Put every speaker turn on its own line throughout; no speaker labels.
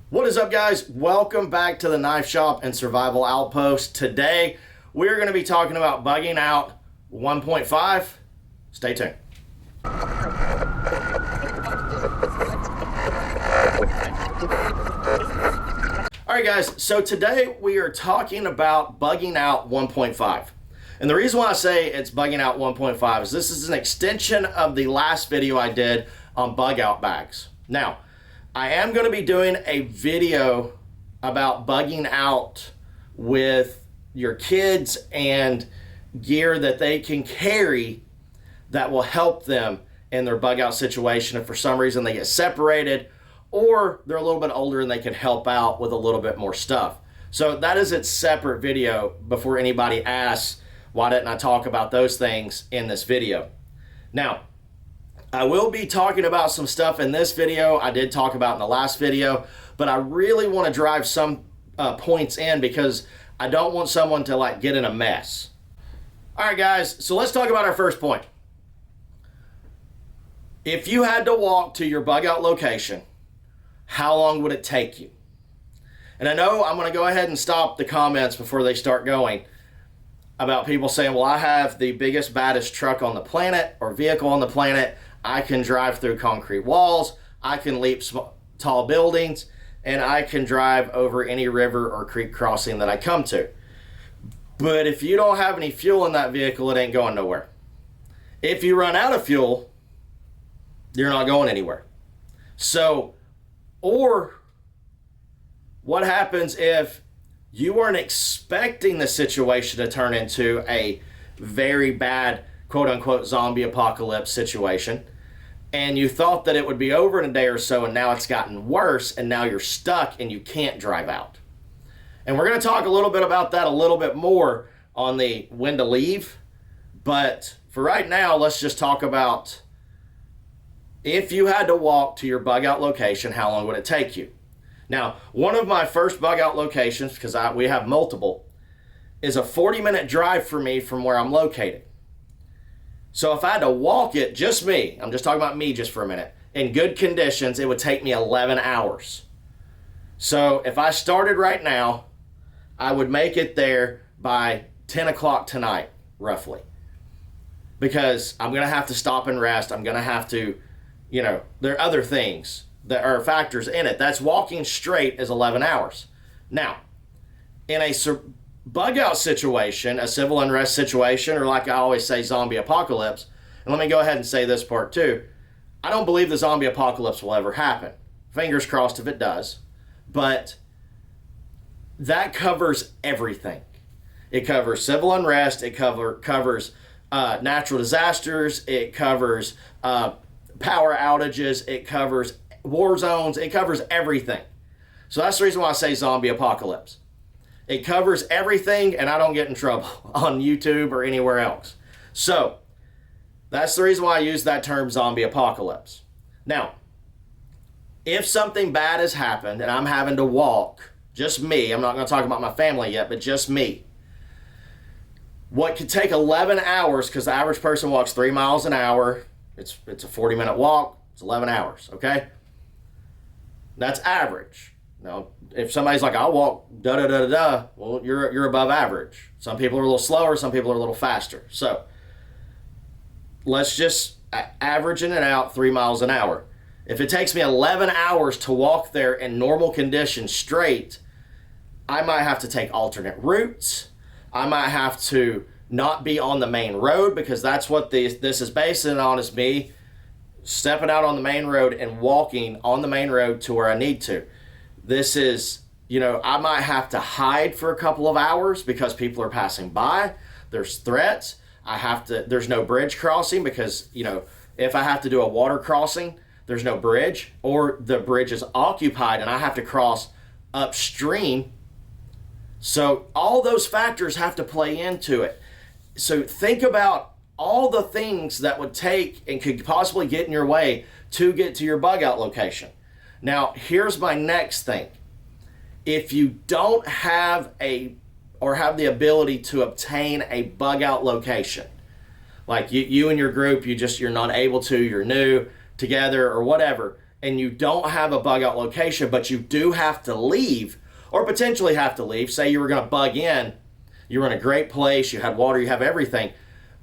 What is up, guys? Welcome back to the Knife Shop and Survival Outpost. Today, we're going to be talking about bugging out 1.5. Stay tuned. Alright guys, so today we are talking about bugging out 1.5. And the reason why I say it's bugging out 1.5 is this is an extension of the last video I did on bug out bags. Now, I am going to be doing a video about bugging out with your kids and gear that they can carry that will help them in their bug out situation if for some reason they get separated or they're a little bit older and they can help out with a little bit more stuff. So that is its separate video before anybody asks, why didn't I talk about those things in this video? Now, I will be talking about some stuff in this video I did talk about in the last video, but I really want to drive some points in because I don't want someone to get in a mess. All right, guys, so let's talk about our first point. If you had to walk to your bug out location, how long would it take you? And I know I'm going to go ahead and stop the comments before they start going about people saying, well, I have the biggest, baddest truck on the planet or vehicle on the planet. I can drive through concrete walls, I can leap tall buildings, and I can drive over any river or creek crossing that I come to. But if you don't have any fuel in that vehicle, it ain't going nowhere. If you run out of fuel, you're not going anywhere. So, or what happens if you weren't expecting the situation to turn into a very bad quote-unquote zombie apocalypse situation, and you thought that it would be over in a day or so, and now it's gotten worse, and now you're stuck and you can't drive out. And we're going to talk a little bit about that a little bit more on the when to leave, but for right now, let's just talk about if you had to walk to your bug out location, how long would it take you? Now, one of my first bug out locations, because we have multiple, is a 40-minute drive for me from where I'm located. So if I had to walk it, just me, I'm just talking about me just for a minute, in good conditions, it would take me 11 hours. So if I started right now, I would make it there by 10 o'clock tonight, roughly. Because I'm going to have to stop and rest. I'm going to have to, there are other things that are factors in it. That's walking straight is 11 hours. Now, in a bug out situation, a civil unrest situation, or like I always say, zombie apocalypse, and let me go ahead and say this part too, I don't believe the zombie apocalypse will ever happen. Fingers crossed if it does. But that covers everything. It covers civil unrest, it covers natural disasters, it covers power outages, it covers war zones, it covers everything. So that's the reason why I say zombie apocalypse. It covers everything, and I don't get in trouble on YouTube or anywhere else. So, that's the reason why I use that term zombie apocalypse. Now, if something bad has happened and I'm having to walk, just me, I'm not going to talk about my family yet, but just me, what could take 11 hours, because the average person walks 3 miles an hour, it's a 40-minute walk, it's 11 hours, okay? That's average. Now, if somebody's like, I'll walk da-da-da-da-da, well, you're above average. Some people are a little slower, some people are a little faster. So, let's just averaging it out 3 miles an hour. If it takes me 11 hours to walk there in normal conditions straight, I might have to take alternate routes. I might have to not be on the main road, because that's what this is basing on, is me stepping out on the main road and walking on the main road to where I need to. This is, I might have to hide for a couple of hours because people are passing by. There's threats. There's no bridge crossing because, if I have to do a water crossing, there's no bridge, or the bridge is occupied and I have to cross upstream. So all those factors have to play into it. So think about all the things that would take and could possibly get in your way to get to your bug out location. Now, here's my next thing. If you don't have have the ability to obtain a bug out location, like you and your group, you're not able to, you're new together or whatever, and you don't have a bug out location, but you do have to leave or potentially have to leave, say you were going to bug in, you were in a great place, you had water, you have everything,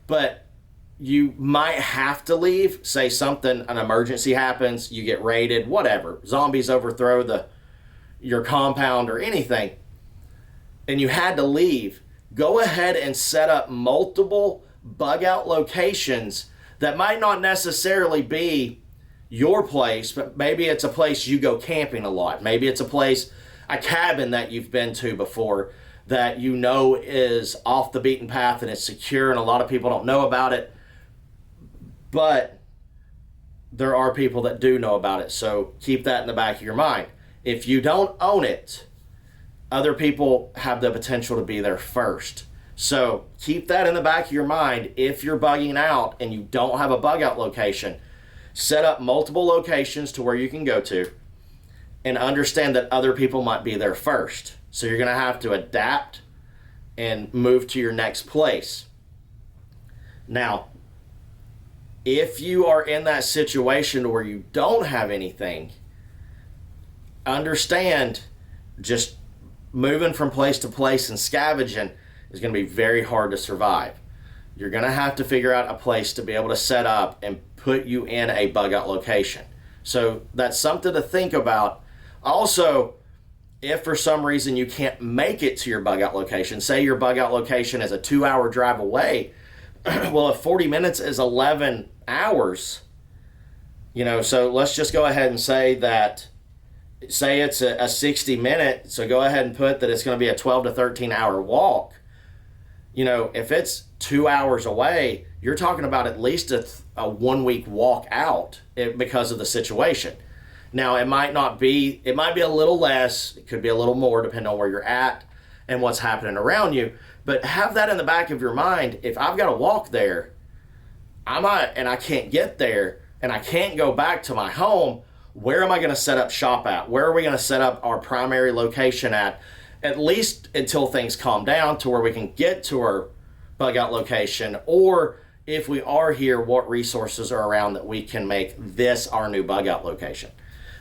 but you might have to leave, say an emergency happens, you get raided, whatever, zombies overthrow your compound or anything, and you had to leave, go ahead and set up multiple bug out locations that might not necessarily be your place, but maybe it's a place you go camping a lot. Maybe it's a cabin that you've been to before that you know is off the beaten path and it's secure, and a lot of people don't know about it. But there are people that do know about it, so keep that in the back of your mind. If you don't own it, other people have the potential to be there first. So keep that in the back of your mind. If you're bugging out and you don't have a bug out location, set up multiple locations to where you can go to, and understand that other people might be there first. So you're going to have to adapt and move to your next place. Now, if you are in that situation where you don't have anything, understand just moving from place to place and scavenging is going to be very hard to survive. You're going to have to figure out a place to be able to set up and put you in a bug out location. So that's something to think about. Also, if for some reason you can't make it to your bug out location, say your bug out location is a 2-hour drive away, well, if 40 minutes is 11 hours, so let's just go ahead and say it's a 60 minute, so go ahead and put that it's going to be a 12 to 13 hour walk. If it's 2 hours away, you're talking about at least a 1 week walk out because of the situation. Now, it might be a little less, it could be a little more depending on where you're at and what's happening around you, but have that in the back of your mind. If I've got to walk there, and I can't get there, and I can't go back to my home, where am I going to set up shop at? Where are we going to set up our primary location at least until things calm down to where we can get to our bug out location? Or if we are here, what resources are around that we can make this our new bug out location?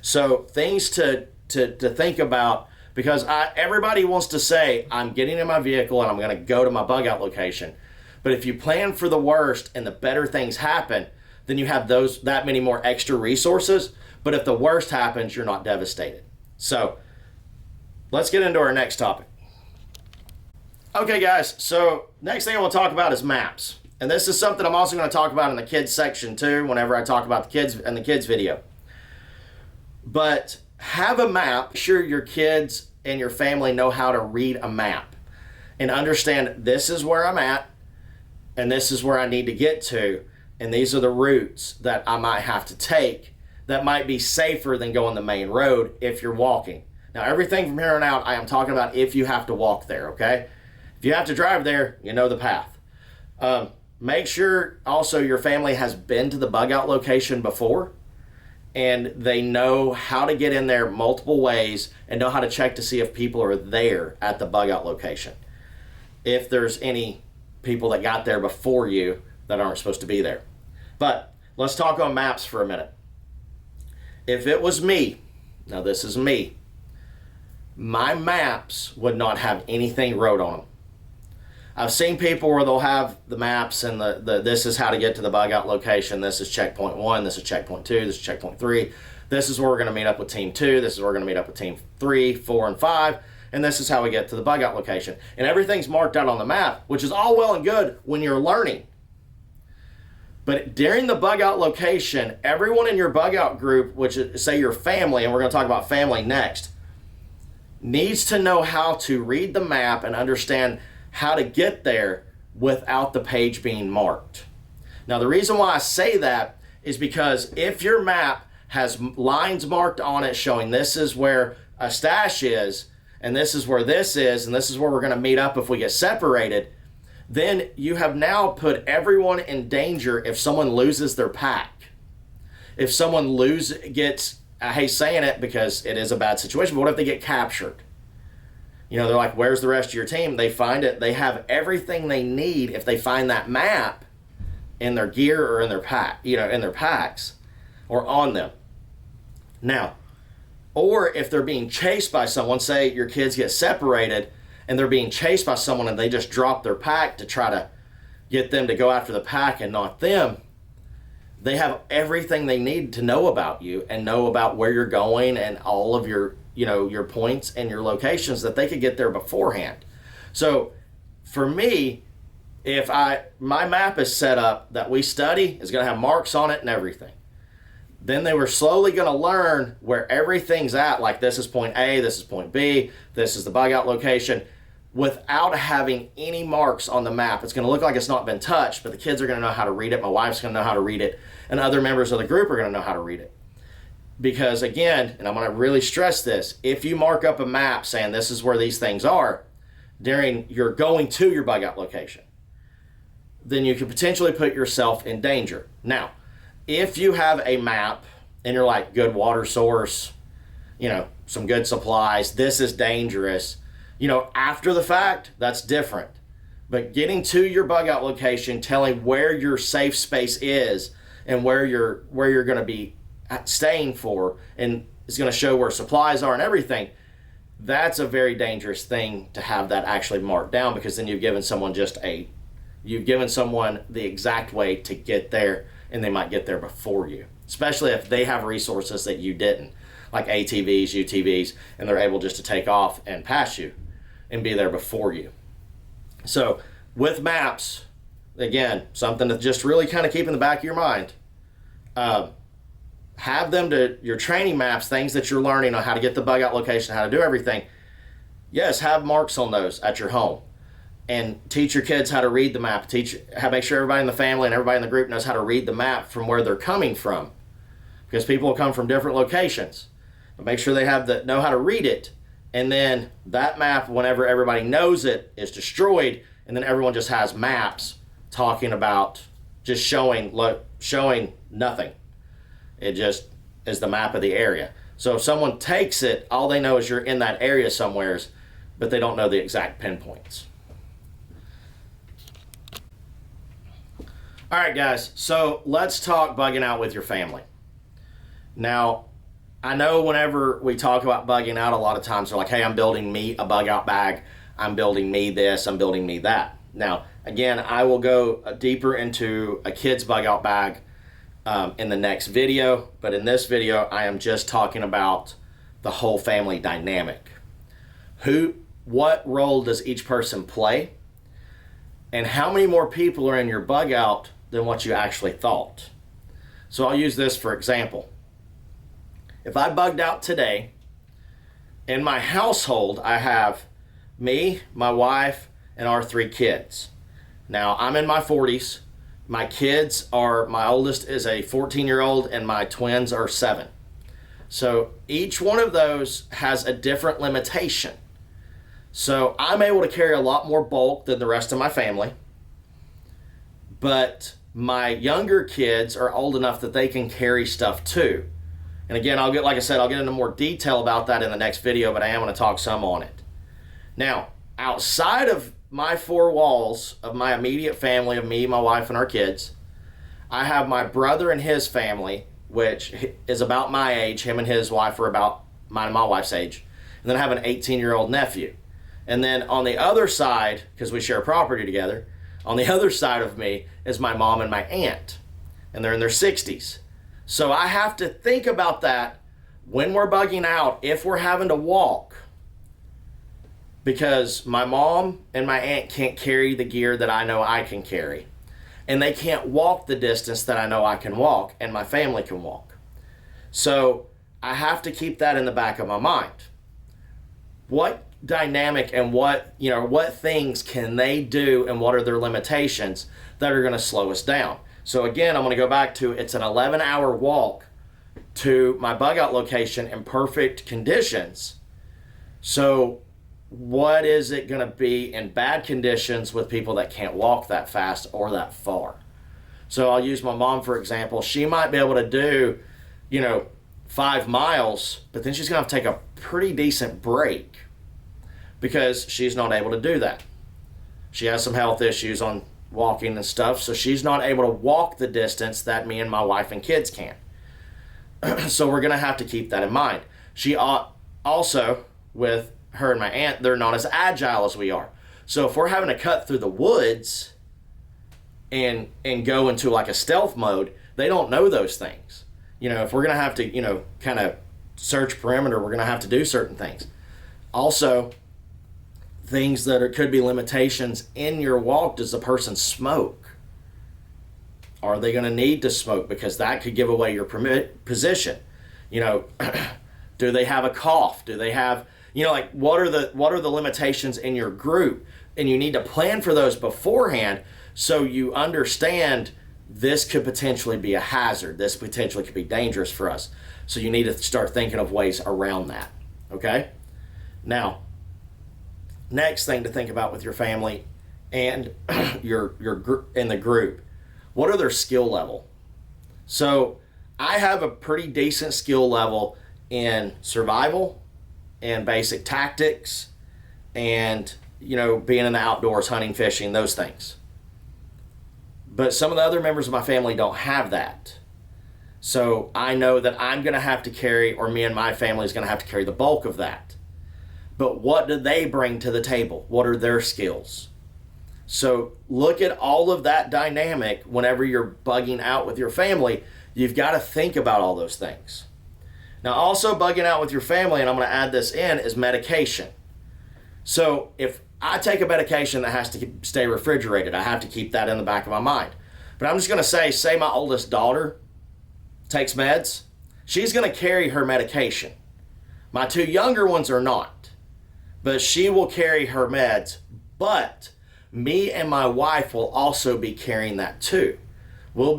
So things to think about, because everybody wants to say, I'm getting in my vehicle and I'm going to go to my bug out location. But if you plan for the worst and the better things happen, then you have that many more extra resources. But if the worst happens, you're not devastated. So let's get into our next topic. Okay, guys, so next thing I want to talk about is maps. And this is something I'm also going to talk about in the kids section too, whenever I talk about the kids in the kids video. But have a map. Make sure your kids and your family know how to read a map and understand this is where I'm at and this is where I need to get to, and these are the routes that I might have to take that might be safer than going the main road if you're walking. Now, everything from here on out, I am talking about if you have to walk there, okay? If you have to drive there, you know the path. Make sure also your family has been to the bug out location before, and they know how to get in there multiple ways and know how to check to see if people are there at the bug out location. If there's any people that got there before you that aren't supposed to be there. But let's talk on maps for a minute. If it was me, now this is me, my maps would not have anything wrote on them. I've seen people where they'll have the maps and this is how to get to the bug out location. This is checkpoint 1, this is checkpoint 2, this is checkpoint 3. This is where we're going to meet up with team 2. This is where we're going to meet up with team 3, 4, and 5. And this is how we get to the bug out location. And everything's marked out on the map, which is all well and good when you're learning. But during the bug out location, everyone in your bug out group, which is, say, your family, and we're going to talk about family next, needs to know how to read the map and understand how to get there without the page being marked. Now, the reason why I say that is because if your map has lines marked on it showing this is where a stash is, and this is where this is, and this is where we're going to meet up if we get separated, then you have now put everyone in danger if someone loses their pack. If someone gets, I hate saying it because it is a bad situation, but what if they get captured? They're like, where's the rest of your team? They find it. They have everything they need if they find that map in their gear or in their pack, in their packs or on them. Now, or if they're being chased by someone, say your kids get separated and they're being chased by someone and they just drop their pack to try to get them to go after the pack and not them, they have everything they need to know about you and know about where you're going and all of your, your points and your locations that they could get there beforehand. So for me, if my map is set up that we study, is going to have marks on it and everything. Then they were slowly going to learn where everything's at, like this is point A, this is point B, this is the bug out location, without having any marks on the map. It's going to look like it's not been touched, but the kids are going to know how to read it. My wife's going to know how to read it, and other members of the group are going to know how to read it. Because again, and I'm going to really stress this, if you mark up a map saying this is where these things are during you're going to your bug out location, then you could potentially put yourself in danger. Now, if you have a map and you're like, good water source, some good supplies, this is dangerous, after the fact, that's different. But getting to your bug out location, telling where your safe space is and where you're going to be staying for, and is going to show where supplies are and everything, that's a very dangerous thing to have that actually marked down, because then you've given someone the exact way to get there, and they might get there before you, especially if they have resources that you didn't, like ATVs, UTVs, and they're able just to take off and pass you and be there before you. So with maps, again, something to just really kind of keep in the back of your mind. Have them to your training maps, things that you're learning on how to get the bug out location, how to do everything. Yes, have marks on those at your home. And teach your kids how to read the map. Make sure everybody in the family and everybody in the group knows how to read the map from where they're coming from, because people will come from different locations. But make sure they know how to read it, and then that map, whenever everybody knows it, is destroyed, and then everyone just has maps talking about just showing nothing. It just is the map of the area. So if someone takes it, all they know is you're in that area somewheres, but they don't know the exact pinpoints. All right, guys, so let's talk bugging out with your family. Now, I know whenever we talk about bugging out, a lot of times they're like, hey, I'm building me a bug out bag. I'm building me this. I'm building me that. Now, again, I will go deeper into a kid's bug out bag in the next video. But in this video, I am just talking about the whole family dynamic. What role does each person play? And how many more people are in your bug out than what you actually thought? So I'll use this for example. If I bugged out today, in my household, I have me, my wife, and our 3 kids. Now, I'm in my 40s. My oldest is a 14-year-old, and my twins are 7. So each one of those has a different limitation. So I'm able to carry a lot more bulk than the rest of my family. But my younger kids are old enough that they can carry stuff too. And again, I'll get into more detail about that in the next video, but I am going to talk some on it. Now, outside of my 4 walls of my immediate family, of me, my wife, and our kids, I have my brother and his family, which is about my age. Him and his wife are about mine and my wife's age. And then I have an 18-year-old nephew. And then on the other side, because we share property together, on the other side of me is my mom and my aunt. And they're in their 60s. So I have to think about that when we're bugging out, if we're having to walk. Because my mom and my aunt can't carry the gear that I know I can carry. And they can't walk the distance that I know I can walk, and my family can walk. So I have to keep that in the back of my mind. What dynamic and what things can they do, and what are their limitations that are going to slow us down? So again, I'm going to go back to, it's an 11-hour walk to my bug out location in perfect conditions. So what is it going to be in bad conditions with people that can't walk that fast or that far? So I'll use my mom for example. She might be able to do, 5 miles, but then she's going to have to take a pretty decent break because she's not able to do that. She has some health issues on walking and stuff, so she's not able to walk the distance that me and my wife and kids can. So we're going to have to keep that in mind. She also, with her and my aunt, they're not as agile as we are. So if we're having to cut through the woods and go into like a stealth mode, they don't know those things. If we're going to have to, kind of search perimeter, we're going to have to do certain things. Also, things that could be limitations in your walk. Does the person smoke? Are they going to need to smoke? Because that could give away your position. Do they have a cough? Do they have, what are the limitations in your group? And you need to plan for those beforehand so you understand this could potentially be a hazard. This potentially could be dangerous for us. So you need to start thinking of ways around that. Okay? Now, next thing to think about with your family and your in the group, what are their skill level? So I have a pretty decent skill level in survival and basic tactics and, being in the outdoors, hunting, fishing, those things. But some of the other members of my family don't have that. So I know that I'm going to have to carry, or me and my family is going to have to carry the bulk of that. But what do they bring to the table? What are their skills? So look at all of that dynamic whenever you're bugging out with your family. You've got to think about all those things. Now, also bugging out with your family, and I'm going to add this in, is medication. So if I take a medication that has to stay refrigerated, I have to keep that in the back of my mind. But I'm just going to say my oldest daughter takes meds. She's going to carry her medication. My two younger ones are not. But she will carry her meds. But me and my wife will also be carrying that too. It'll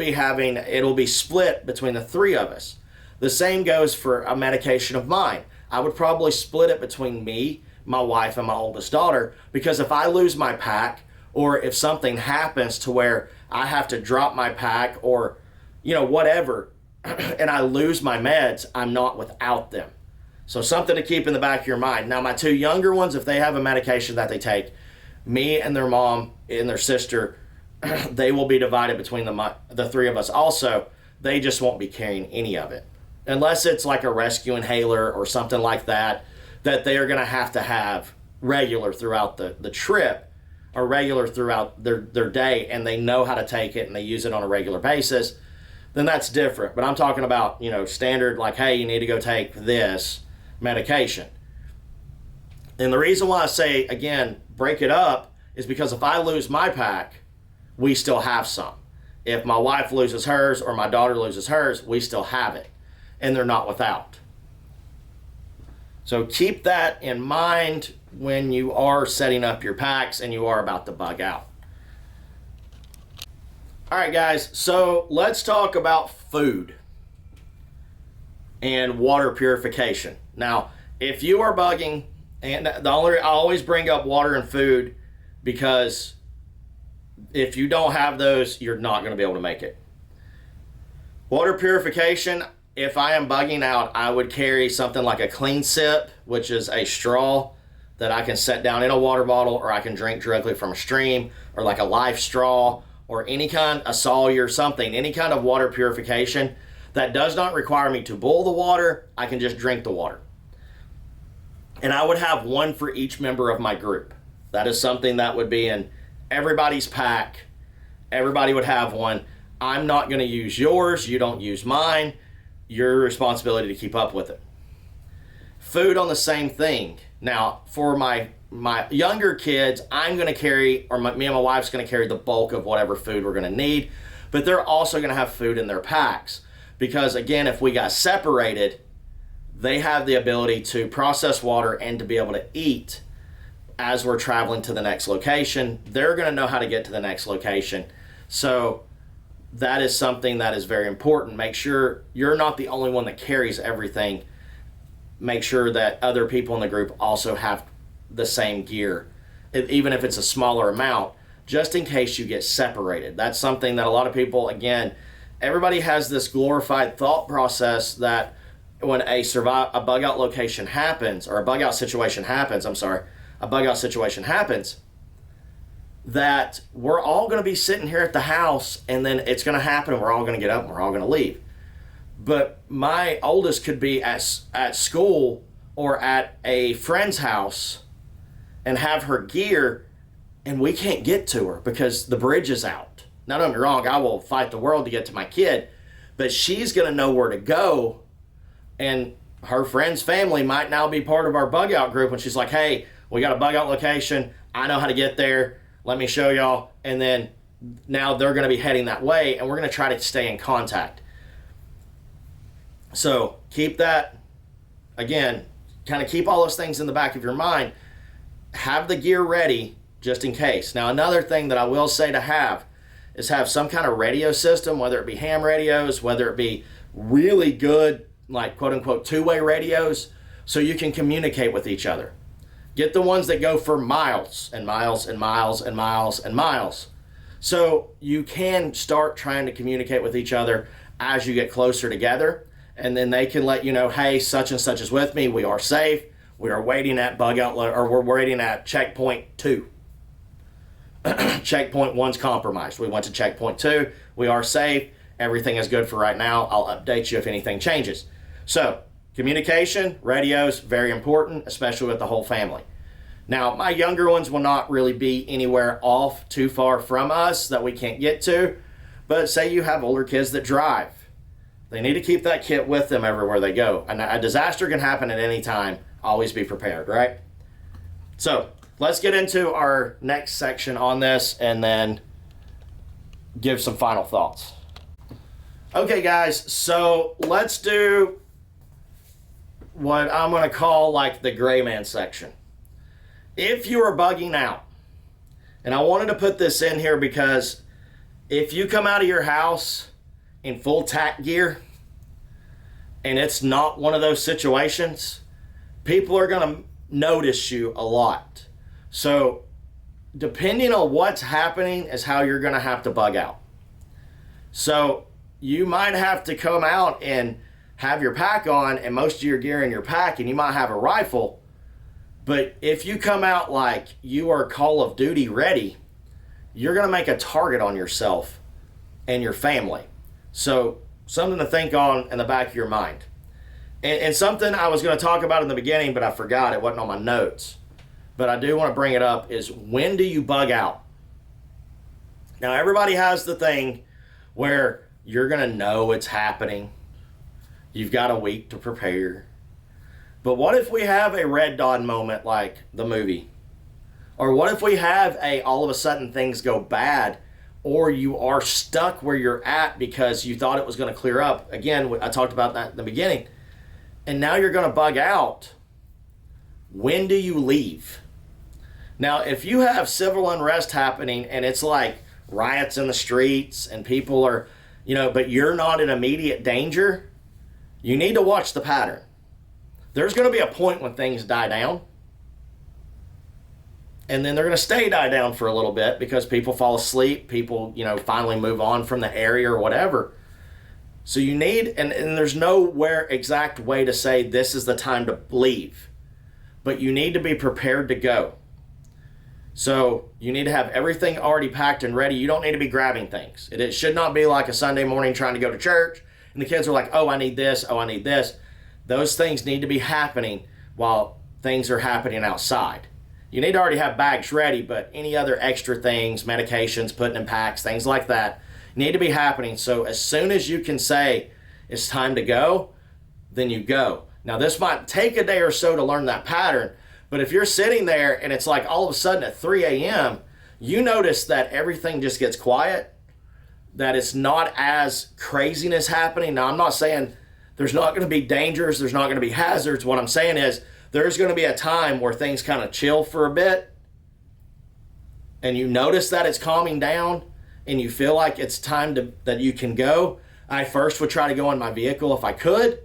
be split between the three of us. The same goes for a medication of mine. I would probably split it between me, my wife, and my oldest daughter, because if I lose my pack, or if something happens to where I have to drop my pack, or whatever, and I lose my meds, I'm not without them. So something to keep in the back of your mind. Now, my two younger ones, if they have a medication that they take, me and their mom and their sister, they will be divided between the three of us also. They just won't be carrying any of it. Unless it's like a rescue inhaler or something like that they are going to have regular throughout the trip, or regular throughout their day, and they know how to take it and they use it on a regular basis, then that's different. But I'm talking about, standard, like, hey, you need to go take this medication. And the reason why I say, again, break it up, is because if I lose my pack, we still have some. If my wife loses hers or my daughter loses hers, we still have it. And they're not without. So keep that in mind when you are setting up your packs and you are about to bug out. All right, guys, so let's talk about food and water purification. Now, if you are bugging, and I always bring up water and food, because if you don't have those, you're not going to be able to make it. Water purification, if I am bugging out, I would carry something like a Clean Sip, which is a straw that I can set down in a water bottle, or I can drink directly from a stream, or like a Life straw, or any kind, a Sawyer, something, any kind of water purification that does not require me to boil the water. I can just drink the water. And I would have one for each member of my group. That is something that would be in everybody's pack. Everybody would have one. I'm not going to use yours. You don't use mine. Your responsibility to keep up with it. Food on the same thing. Now, for my younger kids, I'm going to carry, or me and my wife's going to carry the bulk of whatever food we're going to need. But they're also going to have food in their packs. Because, again, if we got separated, they have the ability to process water and to be able to eat as we're traveling to the next location. They're going to know how to get to the next location. So that is something that is very important. Make sure you're not the only one that carries everything. Make sure that other people in the group also have the same gear, even if it's a smaller amount, just in case you get separated. That's something that a lot of people, again, everybody has this glorified thought process that when a bug out location happens, or a bug out situation happens, that we're all going to be sitting here at the house, and then it's going to happen, and we're all going to get up and we're all going to leave. But my oldest could be at school or at a friend's house and have her gear, and we can't get to her because the bridge is out. Now, don't get me wrong, I will fight the world to get to my kid, but she's going to know where to go, and her friend's family might now be part of our bug out group, and she's like, hey, we got a bug out location. I know how to get there. Let me show y'all. And then now they're going to be heading that way, and we're going to try to stay in contact. So keep that, again, kind of keep all those things in the back of your mind. Have the gear ready just in case. Now, another thing that I will say to have is have some kind of radio system, whether it be ham radios, whether it be really good, like quote unquote, two-way radios, so you can communicate with each other. Get the ones that go for miles and miles and miles and miles and miles. So you can start trying to communicate with each other as you get closer together. And then they can let you know, hey, such and such is with me. We are safe. We are waiting at bug out, or we're waiting at checkpoint 2. Checkpoint 1's compromised. We went to checkpoint 2. We are safe. Everything is good for right now. I'll update you if anything changes. So communication, radios, very important, especially with the whole family. Now, my younger ones will not really be anywhere off too far from us that we can't get to. But say you have older kids that drive. They need to keep that kit with them everywhere they go. And a disaster can happen at any time. Always be prepared, right? So let's get into our next section on this and then give some final thoughts. Okay, guys, so let's do what I'm going to call like the gray man section. If you are bugging out, and I wanted to put this in here because if you come out of your house in full tack gear and it's not one of those situations, people are going to notice you a lot. So depending on what's happening is how you're going to have to bug out. So you might have to come out and have your pack on and most of your gear in your pack, and you might have a rifle. But if you come out like you are Call of Duty ready, you're going to make a target on yourself and your family. So something to think on in the back of your mind. And something I was going to talk about in the beginning, but I forgot. It wasn't on my notes. But I do want to bring it up is, when do you bug out? Now, everybody has the thing where you're going to know it's happening. You've got a week to prepare. But what if we have a Red Dawn moment like the movie? Or what if we have all of a sudden things go bad, or you are stuck where you're at because you thought it was going to clear up? Again, I talked about that in the beginning. And now you're going to bug out. When do you leave? Now, if you have civil unrest happening and it's like riots in the streets and people are, but you're not in immediate danger, you need to watch the pattern. There's going to be a point when things die down. And then they're going to stay die down for a little bit because people fall asleep. People, finally move on from the area or whatever. So you need, and there's no exact way to say this is the time to leave. But you need to be prepared to go. So you need to have everything already packed and ready. You don't need to be grabbing things. It should not be like a Sunday morning trying to go to church and the kids are like, oh, I need this, oh, I need this. Those things need to be happening while things are happening outside. You need to already have bags ready, but any other extra things, medications, putting in packs, things like that, need to be happening. So as soon as you can say it's time to go, then you go. Now, this might take a day or so to learn that pattern, but if you're sitting there and it's like all of a sudden at 3 a.m., you notice that everything just gets quiet, that it's not as craziness happening. Now, I'm not saying there's not going to be dangers, there's not going to be hazards. What I'm saying is there's going to be a time where things kind of chill for a bit, and you notice that it's calming down, and you feel like it's time that you can go. I first would try to go in my vehicle if I could,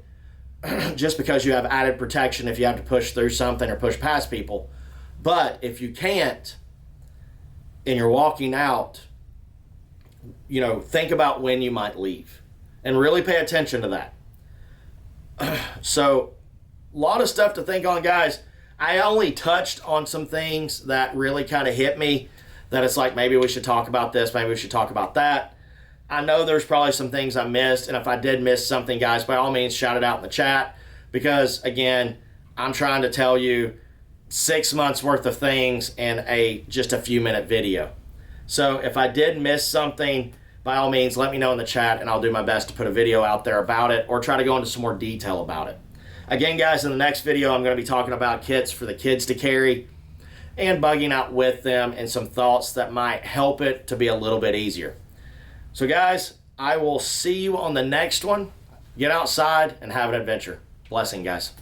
just because you have added protection if you have to push through something or push past people. But if you can't, and you're walking out, think about when you might leave and really pay attention to that. So, a lot of stuff to think on, guys. I only touched on some things that really kind of hit me, that it's like, maybe we should talk about this, maybe we should talk about that. I know there's probably some things I missed, and if I did miss something, guys, by all means, shout it out in the chat, because, again, I'm trying to tell you 6 months worth of things in just a few minute video. So if I did miss something, by all means, let me know in the chat, and I'll do my best to put a video out there about it or try to go into some more detail about it. Again, guys, in the next video, I'm going to be talking about kits for the kids to carry and bugging out with them and some thoughts that might help it to be a little bit easier. So, guys, I will see you on the next one. Get outside and have an adventure. Blessing, guys.